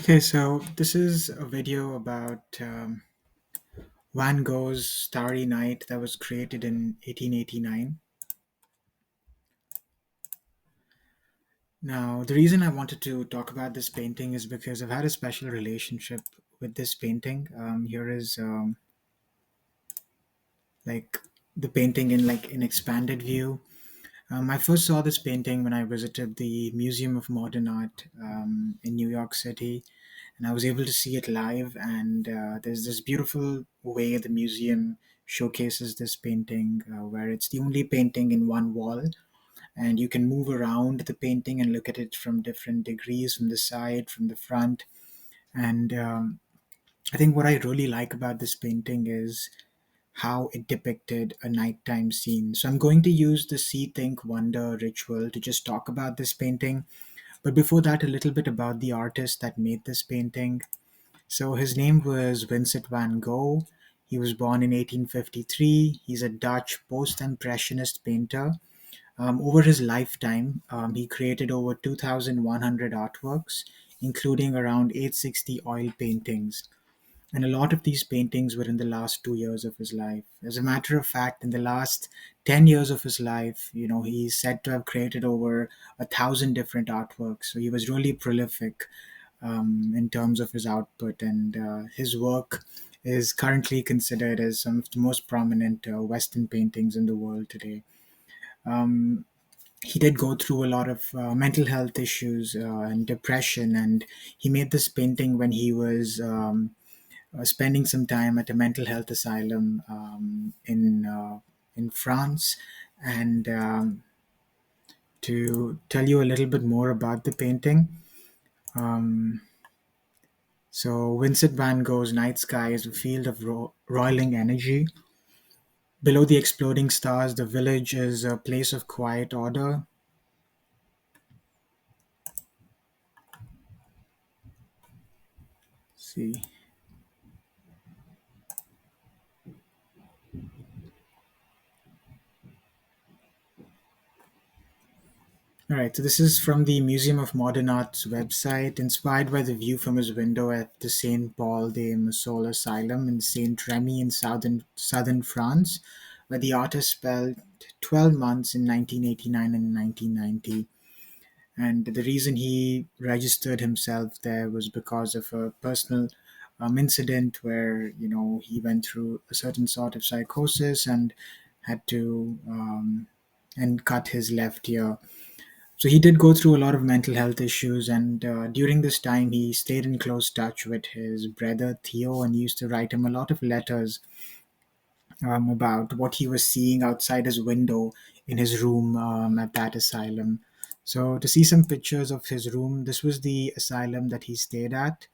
Okay, so this is a video about Van Gogh's Starry Night that was created in 1889. Now, the reason I wanted to talk about this painting is because I've had a special relationship with this painting. Here is like the painting in like an expanded view. I first saw this painting when I visited the Museum of Modern Art in New York City, and I was able to see it live. And there's this beautiful way the museum showcases this painting, where it's the only painting in one wall, and you can move around the painting and look at it from different degrees, from the side, from the front. And I think what I really like about this painting is how it depicted a nighttime scene. So I'm going to use the see, think, wonder ritual to just talk about this painting. But before that, a little bit about the artist that made this painting. So his name was Vincent van Gogh. He was born in 1853. He's a Dutch post impressionist painter. Over his lifetime, he created over 2,100 artworks, including around 860 oil paintings. And a lot of these paintings were in the last 2 years of his life. As a matter of fact, in the last 10 years of his life, he's said to have created over 1,000 different artworks. So he was really prolific in terms of his output, and his work is currently considered as some of the most prominent Western paintings in the world today. Um, he did go through a lot of mental health issues and depression, and he made this painting when he was spending some time at a mental health asylum in France. And to tell you a little bit more about the painting, um, so Vincent van Gogh's night sky is a field of roiling energy. Below the exploding stars, the village is a place of quiet order. See. All right, so this is from the Museum of Modern Art's website, inspired by the view from his window at the Saint Paul de Massol Asylum in Saint Remy in southern France, where the artist spent 12 months in 1989 and 1990. And the reason he registered himself there was because of a personal incident where he went through a certain sort of psychosis and had to and cut his left ear. So he did go through a lot of mental health issues, and during this time, he stayed in close touch with his brother Theo, and used to write him a lot of letters about what he was seeing outside his window in his room at that asylum. So to see some pictures of his room, this was the asylum that he stayed at,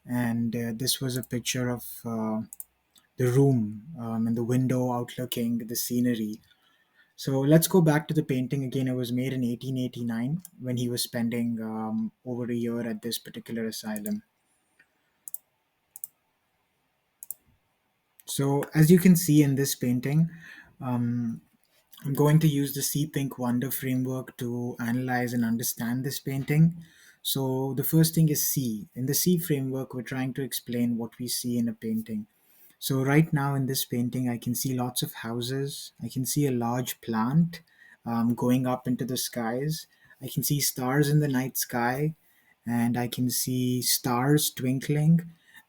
and this was a picture of the room and the window outlooking the scenery. So let's go back to the painting again. It was made in 1889 when he was spending over a year at this particular asylum. So as you can see in this painting, um, I'm going to use the See, Think, Wonder framework to analyze and understand this painting. So the first thing is see. In the See framework, we're trying to explain what we see in a painting. So right now in this painting, I can see lots of houses. I can see a large plant going up into the skies. I can see stars in the night sky, and I can see stars twinkling.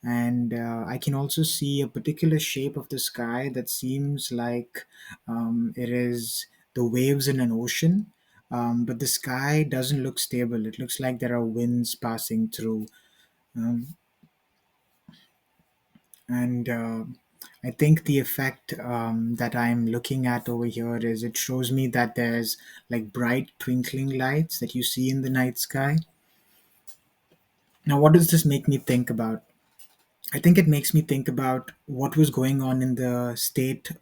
And I can also see a particular shape of the sky that seems like it is the waves in an ocean. But the sky doesn't look stable. It looks like there are winds passing through. Um, and I think the effect that I'm looking at over here is it shows me that there's like bright twinkling lights that you see in the night sky. Now, what does this make me think about? I think it makes me think about what was going on in the state,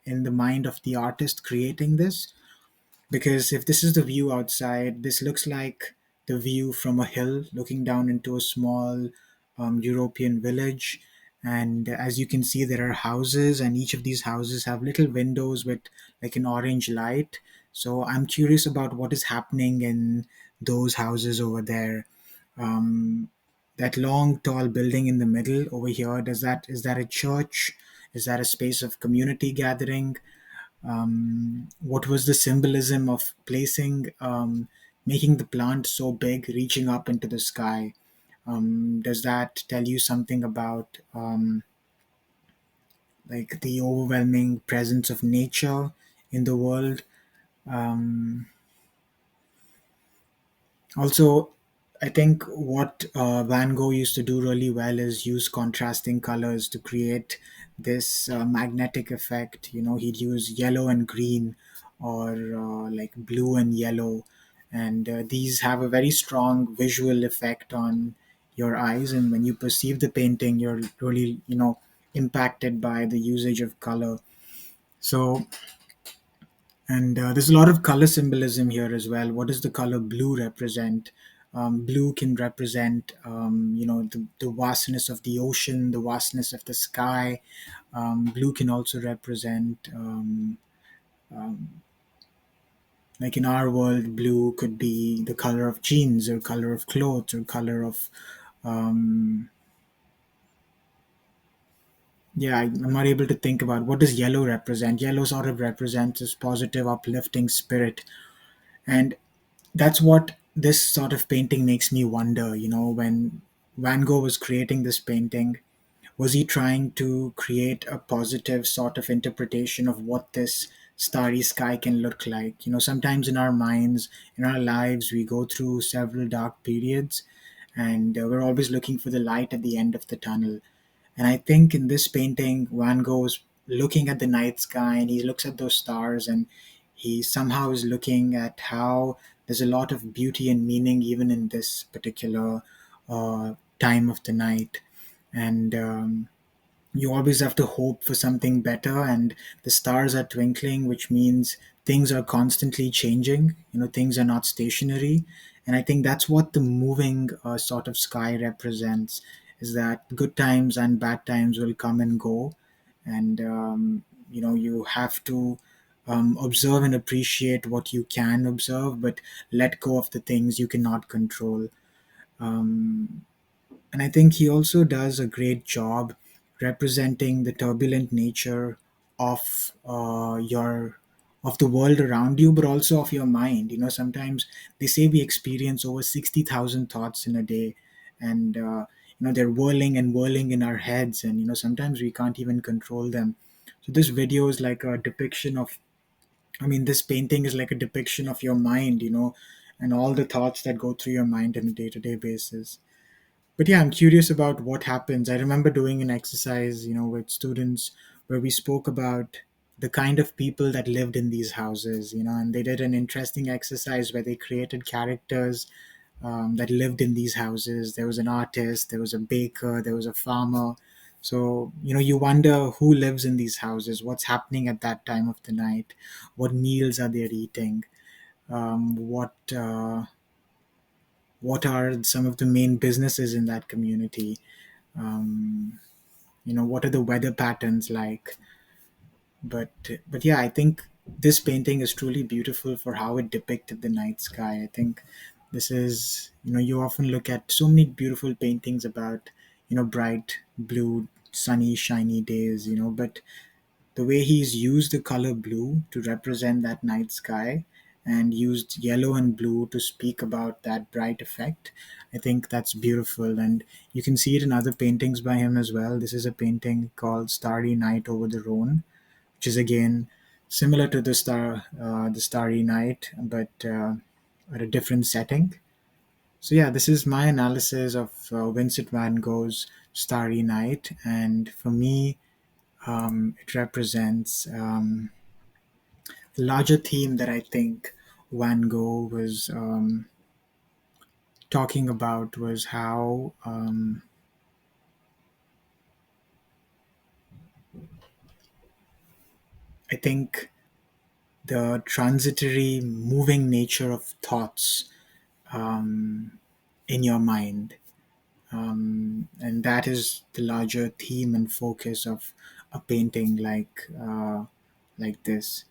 in the mind of the artist creating this. Because if this is the view outside, this looks like the view from a hill looking down into a small European village. And as you can see, there are houses, and each of these houses have little windows with like an orange light. So I'm curious about what is happening in those houses over there. Um, That long tall building in the middle over here, is that a church? Is that a space of community gathering? What was the symbolism of placing, making the plant so big, reaching up into the sky? Does that tell you something about, like, the overwhelming presence of nature in the world? Um, Also, I think what Van Gogh used to do really well is use contrasting colors to create this magnetic effect. He'd use yellow and green, or like blue and yellow, and these have a very strong visual effect on your eyes. And when you perceive the painting, you're really, impacted by the usage of color. So, and there's a lot of color symbolism here as well. What does the color blue represent? Blue can represent, the vastness of the ocean, the vastness of the sky. Blue can also represent, like in our world, blue could be the color of jeans, or color of clothes, or color of, um, yeah, I'm not able to think about what does yellow represent. Yellow sort of represents this positive, uplifting spirit. And that's what this sort of painting makes me wonder. When Van Gogh was creating this painting, was he trying to create a positive sort of interpretation of what this starry sky can look like? Sometimes in our minds, in our lives, we go through several dark periods, and we're always looking for the light at the end of the tunnel. And I think in this painting, Van Gogh is looking at the night sky, and he looks at those stars, and he somehow is looking at how there's a lot of beauty and meaning even in this particular time of the night. And you always have to hope for something better, and the stars are twinkling, which means things are constantly changing. Things are not stationary. And I think that's what the moving sort of sky represents, is that good times and bad times will come and go. And you have to observe and appreciate what you can observe, but let go of the things you cannot control. um, and I think he also does a great job representing the turbulent nature of your of the world around you, but also of your mind. Sometimes they say we experience over 60,000 thoughts in a day, and they're whirling and whirling in our heads, and sometimes we can't even control them. So this video is like a depiction of, I mean, this painting is like a depiction of your mind, and all the thoughts that go through your mind on a day-to-day basis. But yeah, I'm curious about what happens. I remember doing an exercise, with students, where we spoke about the kind of people that lived in these houses, and they did an interesting exercise where they created characters that lived in these houses. There was an artist, there was a baker, there was a farmer. So, you wonder who lives in these houses, what's happening at that time of the night, what meals are they eating, what are some of the main businesses in that community, um, what are the weather patterns like. But yeah, I think this painting is truly beautiful for how it depicted the night sky. I think this is, you often look at so many beautiful paintings about, bright blue, sunny, shiny days, but the way he's used the color blue to represent that night sky, and used yellow and blue to speak about that bright effect, I think that's beautiful. And you can see it in other paintings by him as well. This is a painting called Starry Night over the Rhone, which is again similar to the Starry Night, but at a different setting. So yeah, this is my analysis of Vincent van Gogh's Starry Night. And for me, it represents, the larger theme that I think Van Gogh was talking about, was how, I think, the transitory, moving nature of thoughts in your mind. And that is the larger theme and focus of a painting like this.